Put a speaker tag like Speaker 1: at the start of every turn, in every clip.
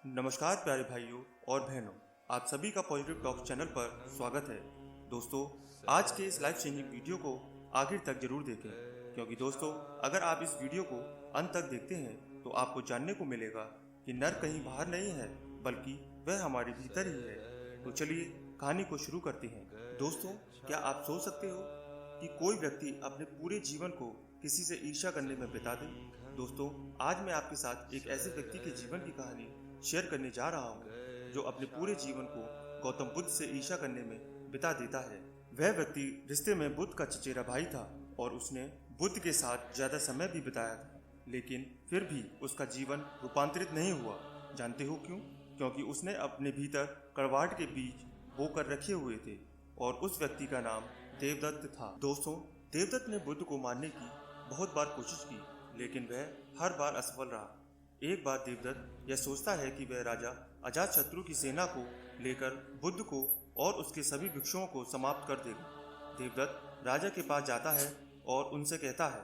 Speaker 1: नमस्कार प्यारे भाइयों और बहनों, आप सभी का पॉजिटिव टॉक चैनल पर स्वागत है। दोस्तों, आज के इस लाइफ चेंजिंग वीडियो को आखिर तक जरूर देखें, क्योंकि दोस्तों अगर आप इस वीडियो को अंत तक देखते हैं तो आपको जानने को मिलेगा कि नर कहीं बाहर नहीं है बल्कि वह हमारे भीतर ही है। तो चलिए कहानी को शुरू करते हैं। दोस्तों, क्या आप सोच सकते हो कि कोई व्यक्ति अपने पूरे जीवन को किसी से ईर्ष्या करने में बिता दे? दोस्तों, आज मैं आपके साथ एक ऐसे व्यक्ति के जीवन की कहानी शेयर करने जा रहा हूँ जो अपने पूरे जीवन को गौतम बुद्ध से ईर्ष्या करने में बिता देता है। वह व्यक्ति रिश्ते में बुद्ध का चचेरा भाई था और उसने बुद्ध के साथ ज्यादा समय भी बिताया था, लेकिन फिर भी उसका जीवन रूपांतरित नहीं हुआ। जानते हो क्यों? क्योंकि उसने अपने भीतर कड़वाहट के बीज बोकर रखे हुए थे और उस व्यक्ति का नाम देवदत्त था। दोस्तों, देवदत्त ने बुद्ध को मारने की बहुत बार कोशिश की, लेकिन वह हर बार असफल रहा। एक बार देवदत्त यह सोचता है कि वह राजा अजातशत्रु की सेना को लेकर बुद्ध को और उसके सभी भिक्षुओं को समाप्त कर देगा। देवदत्त राजा के पास जाता है और उनसे कहता है,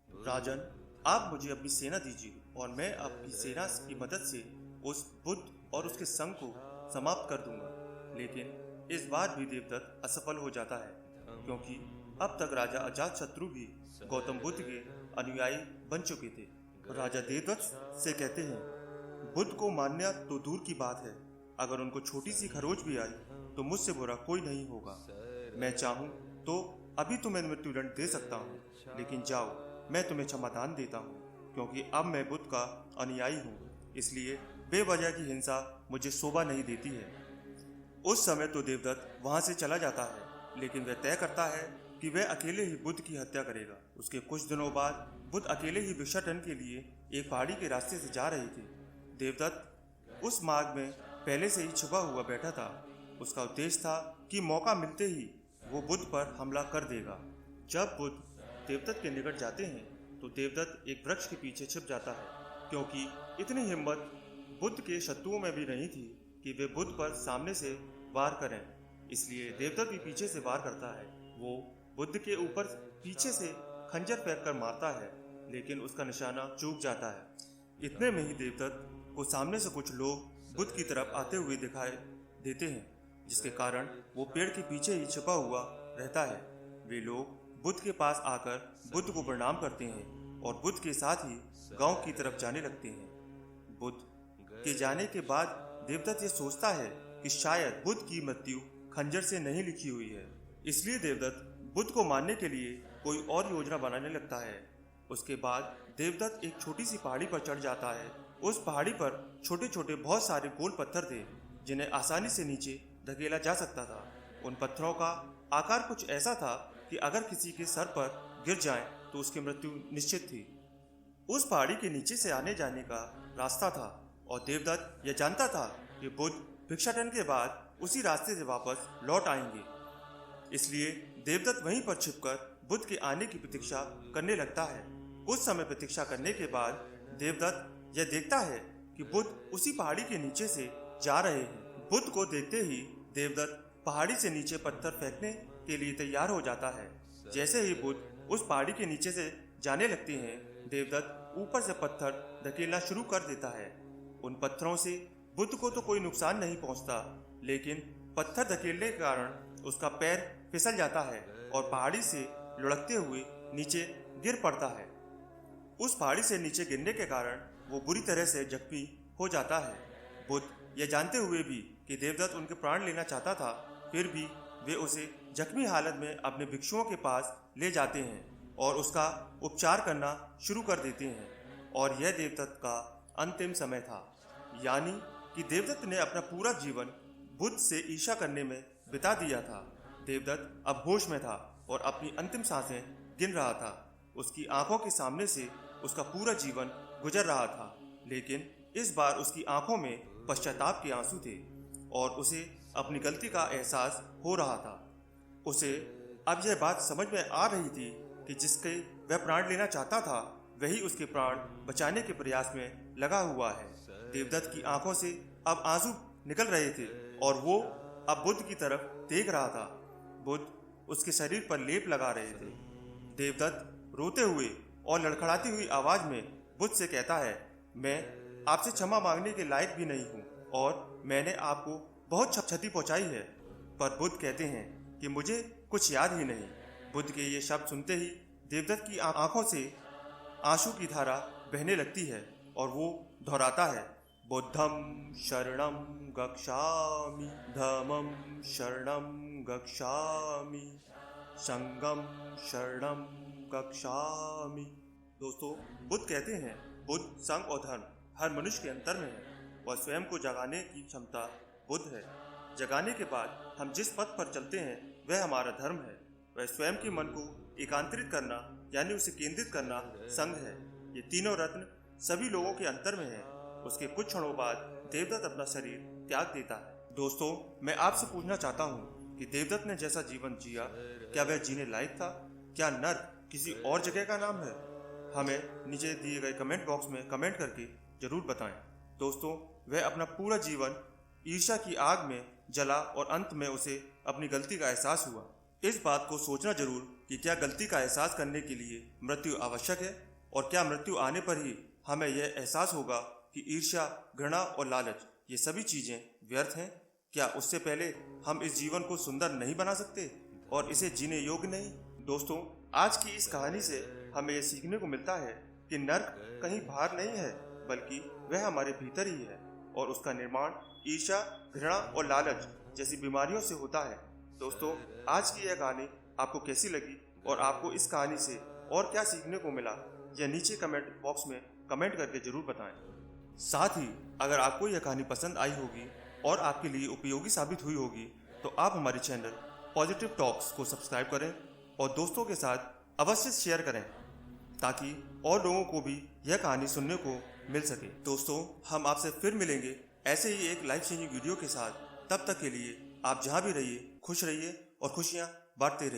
Speaker 1: राजन, आप मुझे अपनी सेना दीजिए और मैं अपनी सेना की मदद से उस बुद्ध और उसके संग को समाप्त कर दूंगा। लेकिन इस बार भी देवदत्त असफल हो जाता है, क्योंकि अब तक राजा अजातशत्रु भी गौतम बुद्ध के अनुयायी बन चुके थे। राजा देवदत्त से कहते हैं, बुद्ध को मानना तो दूर की बात है, अगर उनको छोटी सी खरोच भी आई तो मुझसे बुरा कोई नहीं होगा। मैं चाहूँ तो अभी तुम्हें मृत्युदंड दे सकता हूँ, लेकिन जाओ, मैं तुम्हें क्षमादान देता हूँ, क्योंकि अब मैं बुद्ध का अनुयायी हूँ, इसलिए बेवजह की हिंसा मुझे शोभा नहीं देती है। उस समय तो देवदत्त वहाँ से चला जाता है, लेकिन वह तय करता है कि वह अकेले ही बुद्ध की हत्या करेगा। उसके कुछ दिनों बाद बुद्ध अकेले ही भिक्षाटन के लिए एक पहाड़ी के रास्ते से जा रहे थे। देवदत्त उस मार्ग में पहले से ही छुपा हुआ बैठा था। उसका उद्देश्य था कि मौका मिलते ही वो बुद्ध पर हमला कर देगा। जब बुद्ध देवदत्त के निकट जाते हैं तो देवदत्त एक वृक्ष के पीछे छिप जाता है, क्योंकि इतनी हिम्मत बुद्ध के शत्रुओं में भी नहीं थी कि वे बुद्ध पर सामने से वार करें। इसलिए देवदत्त भी पीछे से वार करता है। वो बुद्ध के ऊपर पीछे से खंजर फेंक कर मारता है, लेकिन उसका निशाना चूक जाता है। इतने में ही देवदत्त को सामने से कुछ लोग बुद्ध की तरफ आते हुए दिखाई देते हैं, जिसके कारण वो पेड़ के पीछे ही छिपा हुआ रहता है। वे लोग बुद्ध के पास आकर बुद्ध को प्रणाम करते हैं और बुद्ध के साथ ही गांव की तरफ जाने लगते हैं। बुद्ध के जाने के बाद देवदत्त ये सोचता है कि शायद बुद्ध की मृत्यु खंजर से नहीं लिखी हुई है, इसलिए देवदत्त बुद्ध को मारने के लिए कोई और योजना बनाने लगता है। उसके बाद देवदत्त एक छोटी सी पहाड़ी पर चढ़ जाता है। उस पहाड़ी पर छोटे छोटे बहुत सारे गोल पत्थर थे, जिन्हें आसानी से नीचे धकेला जा सकता था। उन पत्थरों का आकार कुछ ऐसा था कि अगर किसी के सर पर गिर जाए तो उसकी मृत्यु निश्चित थी। उस पहाड़ी के नीचे से आने जाने का रास्ता था और देवदत्त यह जानता था कि बुद्ध भिक्षाटन के बाद उसी रास्ते से वापस लौट आएंगे। इसलिए देवदत्त वहीं पर छिपकर बुद्ध के आने की प्रतीक्षा करने लगता है। कुछ समय प्रतीक्षा करने के बाद देवदत्त यह देखता है कि बुद्ध उसी पहाड़ी के नीचे से जा रहे हैं। बुद्ध को देखते ही देवदत्त पहाड़ी से नीचे पत्थर फेंकने के लिए तैयार हो जाता है। जैसे ही बुद्ध उस पहाड़ी के नीचे से जाने लगते हैं, देवदत्त ऊपर से पत्थर धकेलना शुरू कर देता है। उन पत्थरों से बुद्ध को तो कोई नुकसान नहीं पहुंचता, लेकिन पत्थर धकेलने के कारण उसका पैर फिसल जाता है और पहाड़ी से लुढ़कते हुए नीचे गिर पड़ता है। उस पहाड़ी से नीचे गिरने के कारण वो बुरी तरह से जख्मी हो जाता है। बुद्ध यह जानते हुए भी कि देवदत्त उनके प्राण लेना चाहता था, फिर भी वे उसे जख्मी हालत में अपने भिक्षुओं के पास ले जाते हैं और उसका उपचार करना शुरू कर देते हैं। और यह देवदत्त का अंतिम समय था, यानी कि देवदत्त ने अपना पूरा जीवन बुद्ध से ईर्ष्या करने में बिता दिया था। देवदत्त अब होश में था और अपनी अंतिम सांसें गिन रहा था। उसकी आंखों के सामने से उसका पूरा जीवन गुजर रहा था, लेकिन इस बार उसकी आंखों में पश्चाताप के आंसू थे और उसे अपनी गलती का एहसास हो रहा था। उसे अब यह बात समझ में आ रही थी कि जिसके वह प्राण लेना चाहता था, वही उसके प्राण बचाने के प्रयास में लगा हुआ है। देवदत्त की आंखों से अब आंसू निकल रहे थे और वो अब बुद्ध की तरफ देख रहा था। बुद्ध उसके शरीर पर लेप लगा रहे थे। देवदत्त रोते हुए और लड़खड़ाती हुई आवाज में बुद्ध से कहता है, मैं आपसे क्षमा मांगने के लायक भी नहीं हूँ और मैंने आपको बहुत क्षति पहुंचाई है। पर बुद्ध कहते हैं कि मुझे कुछ याद ही नहीं। बुद्ध के ये शब्द सुनते ही देवदत्त की आंखों से आंसू की धारा बहने लगती है और वो दोहराता है, बुद्धम शरणम गच्छामि, धम्मम शरणम गच्छामि, संगम शरणम गच्छामि। दोस्तों, बुद्ध कहते हैं बुद्ध, संघ और धर्म हर मनुष्य के अंतर में है और स्वयं को जगाने की क्षमता बुद्ध है। जगाने के बाद हम जिस पथ पर चलते हैं वह हमारा धर्म है। वह स्वयं के मन को एकांतरित करना यानी उसे केंद्रित करना संघ है। ये तीनों रत्न सभी लोगों के अंतर में है। उसके कुछ क्षणों बाद देवदत्त अपना शरीर त्याग देता है। दोस्तों, मैं आपसे पूछना चाहता हूँ कि देवदत्त ने जैसा जीवन जिया, क्या वह जीने लायक था? क्या नर्क किसी और जगह का नाम है? हमें नीचे दिए गए कमेंट बॉक्स में कमेंट करके जरूर बताएं। दोस्तों, वह अपना पूरा जीवन ईर्ष्या की आग में जला और अंत में उसे अपनी गलती का एहसास हुआ। इस बात को सोचना जरूर कि क्या गलती का एहसास करने के लिए मृत्यु आवश्यक है और क्या मृत्यु आने पर ही हमें यह एहसास होगा कि ईर्ष्या, घृणा और लालच ये सभी चीजें व्यर्थ हैं? क्या उससे पहले हम इस जीवन को सुंदर नहीं बना सकते और इसे जीने योग्य नहीं? दोस्तों, आज की इस कहानी से हमें यह सीखने को मिलता है कि नर्क कहीं बाहर नहीं है बल्कि वह हमारे भीतर ही है और उसका निर्माण ईर्ष्या, घृणा और लालच जैसी बीमारियों से होता है। दोस्तों, आज की यह कहानी आपको कैसी लगी और आपको इस कहानी से और क्या सीखने को मिला, यह नीचे कमेंट बॉक्स में कमेंट करके जरूर बताएं। साथ ही अगर आपको यह कहानी पसंद आई होगी और आपके लिए उपयोगी साबित हुई होगी तो आप हमारे चैनल पॉजिटिव टॉक्स को सब्सक्राइब करें और दोस्तों के साथ अवश्य शेयर करें ताकि और लोगों को भी यह कहानी सुनने को मिल सके। दोस्तों, हम आपसे फिर मिलेंगे ऐसे ही एक लाइफ चेंजिंग वीडियो के साथ। तब तक के लिए आप जहां भी रहिए खुश रहिए और खुशियां बांटते रहिए।